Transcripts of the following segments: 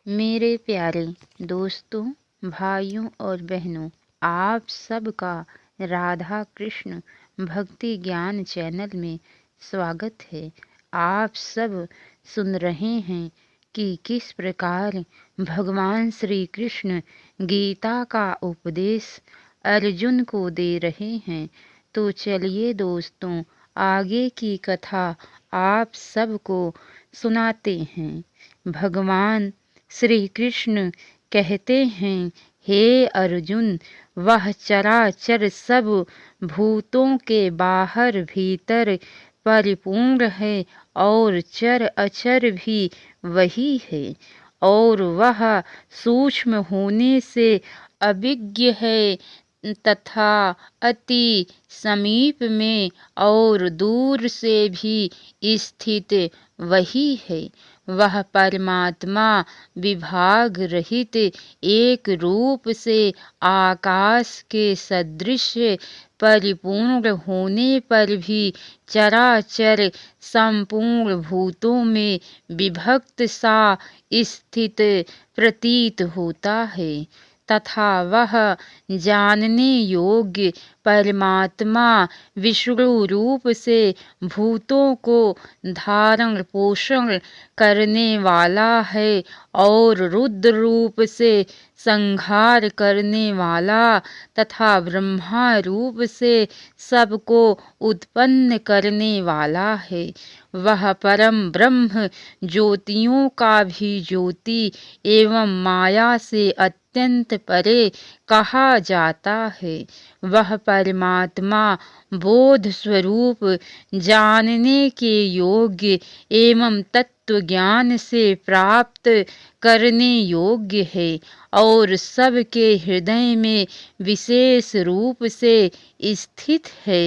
मेरे प्यारे दोस्तों, भाइयों और बहनों, आप सबका राधा कृष्ण भक्ति ज्ञान चैनल में स्वागत है। आप सब सुन रहे हैं कि किस प्रकार भगवान श्री कृष्ण गीता का उपदेश अर्जुन को दे रहे हैं। तो चलिए दोस्तों, आगे की कथा आप सबको सुनाते हैं। भगवान श्री कृष्ण कहते हैं, हे अर्जुन, वह चराचर सब भूतों के बाहर भीतर परिपूर्ण है और चर अचर भी वही है, और वह सूक्ष्म होने से अभिज्ञ है तथा अति समीप में और दूर से भी स्थित वही है। वह परमात्मा विभाग रहित एक रूप से आकाश के सदृश परिपूर्ण होने पर भी चराचर संपूर्ण भूतों में विभक्त सा स्थित प्रतीत होता है, तथा वह जानने योग्य परमात्मा विष्णु रूप से भूतों को धारण पोषण करने वाला है और रुद्र रूप से संहार करने वाला तथा ब्रह्मा रूप से सबको उत्पन्न करने वाला है। वह परम ब्रह्म ज्योतियों का भी ज्योति एवं माया से अत्यंत परे कहा जाता है। वह परमात्मा बोध स्वरूप जानने के योग्य एवं तत्व ज्ञान से प्राप्त करने योग्य है और सबके हृदय में विशेष रूप से स्थित है।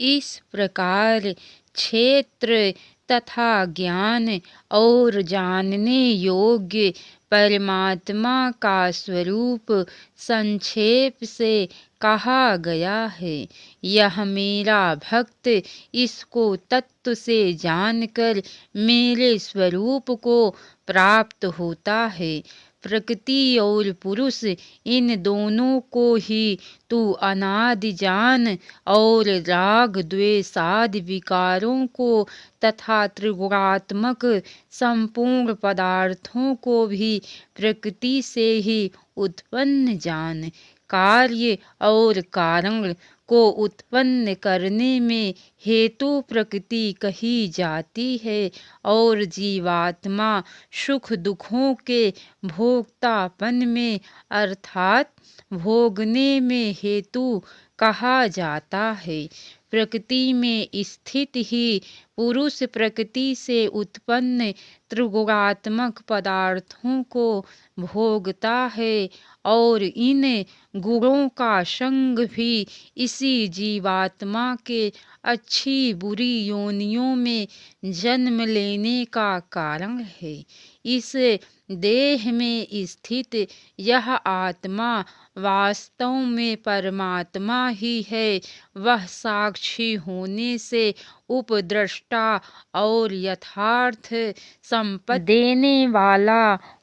इस प्रकार क्षेत्र तथा ज्ञान और जानने योग्य परमात्मा का स्वरूप संक्षेप से कहा गया है। यह मेरा भक्त इसको तत्व से जानकर मेरे स्वरूप को प्राप्त होता है। प्रकृति और पुरुष इन दोनों को ही तू अनादि जान और राग द्वेषादि विकारों को तथा त्रिगुणात्मक संपूर्ण पदार्थों को भी प्रकृति से ही उत्पन्न जान। कार्य और कारण को उत्पन्न करने में हेतु प्रकृति कही जाती है और जीवात्मा सुख दुखों के भोक्तापन में अर्थात भोगने में हेतु कहा जाता है। प्रकृति में स्थित ही पुरुष प्रकृति से उत्पन्न त्रिगुणात्मक पदार्थों को भोगता है और इन गुणों का संग भी इसी जीवात्मा के अच्छी बुरी योनियों में जन्म लेने का कारण है। इस देह में स्थित यह आत्मा वास्तव में परमात्मा ही है। वह साक्षी होने से उपद्रष्टा और यथार्थ संपत्ति देने वाला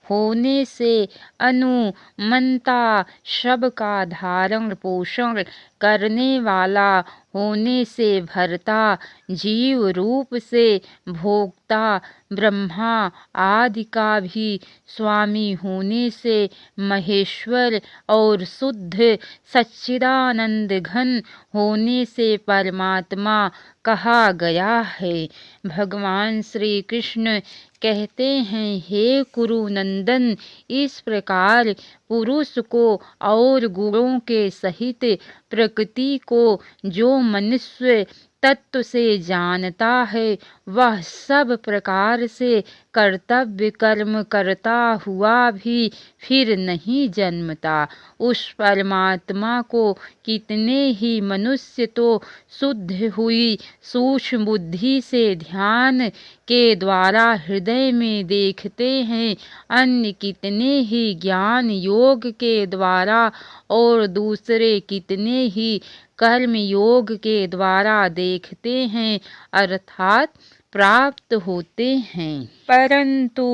होने से अनुमंता, सबका धारण पोषण करने वाला होने से भरता, जीव रूप से भोक्ता, ब्रह्मा आदि का भी स्वामी होने से महेश्वर और शुद्ध सच्चिदानंद घन होने से परमात्मा कहा गया है। भगवान श्री कृष्ण कहते हैं, हे कुरुनंदन, इस प्रकार पुरुष को और गुणों के सहित प्रकृति को जो मनुष्य तत्व से जानता है, वह सब प्रकार से कर्तव्य कर्म करता हुआ भी फिर नहीं जन्मता। उस परमात्मा को कितने ही मनुष्य तो शुद्ध हुई सूक्ष्म बुद्धि से ध्यान के द्वारा हृदय में देखते हैं, अन्य कितने ही ज्ञान योग के द्वारा और दूसरे कितने ही कर्म योग के द्वारा देखते हैं, अर्थात प्राप्त होते हैं। परंतु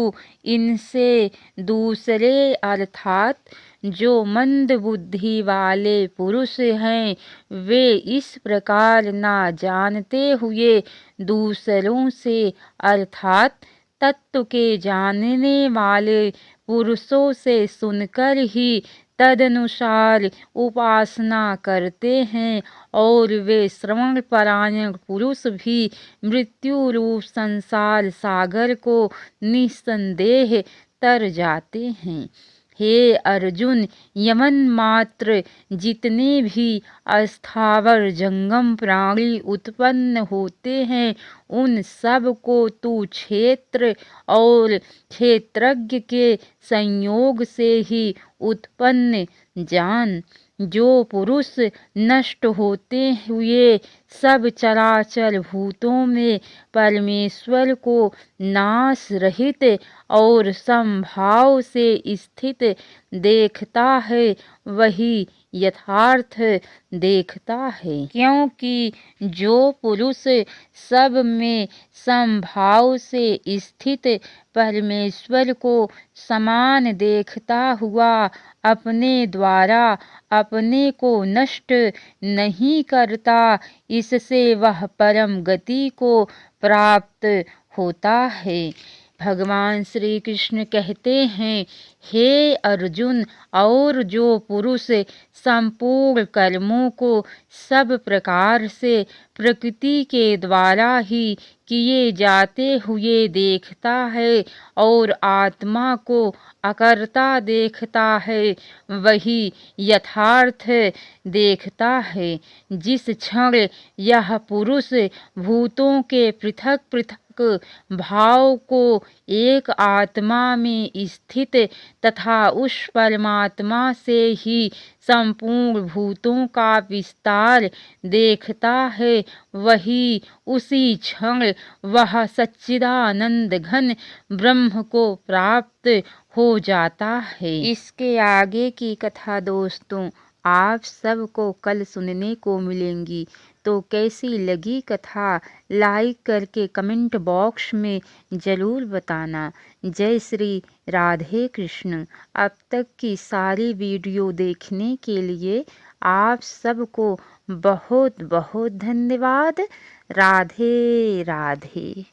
इनसे दूसरे अर्थात जो मंद बुद्धि वाले पुरुष हैं, वे इस प्रकार ना जानते हुए दूसरों से अर्थात तत्व के जानने वाले पुरुषों से सुनकर ही तदनुसार उपासना करते हैं, और वे श्रवण परायण पुरुष भी मृत्यु रूप संसार सागर को निस्संदेह तर जाते हैं। हे अर्जुन, यमन मात्र जितने भी अस्थावर जंगम प्राणी उत्पन्न होते हैं, उन सब को तू क्षेत्र और क्षेत्रज्ञ के संयोग से ही उत्पन्न जान। जो पुरुष नष्ट होते हुए सब चराचर भूतों में परमेश्वर को नाश रहित और समभाव से स्थित देखता है, वही यथार्थ देखता है। क्योंकि जो पुरुष सब में समभाव से स्थित परमेश्वर को समान देखता हुआ अपने द्वारा अपने को नष्ट नहीं करता, इससे वह परम गति को प्राप्त होता है। भगवान श्री कृष्ण कहते हैं, हे अर्जुन, और जो पुरुष संपूर्ण कर्मों को सब प्रकार से प्रकृति के द्वारा ही किए जाते हुए देखता है और आत्मा को अकर्ता देखता है, वही यथार्थ देखता है। जिस क्षण यह पुरुष भूतों के पृथक पृथक भाव को एक आत्मा में स्थित तथा उस परमात्मा से ही संपूर्ण भूतों का विस्तार देखता है, वही उसी क्षण वह सच्चिदानंद घन ब्रह्म को प्राप्त हो जाता है। इसके आगे की कथा दोस्तों आप सबको कल सुनने को मिलेंगी। तो कैसी लगी कथा लाइक करके कमेंट बॉक्स में ज़रूर बताना। जय श्री राधे कृष्ण। अब तक की सारी वीडियो देखने के लिए आप सबको बहुत बहुत धन्यवाद। राधे राधे।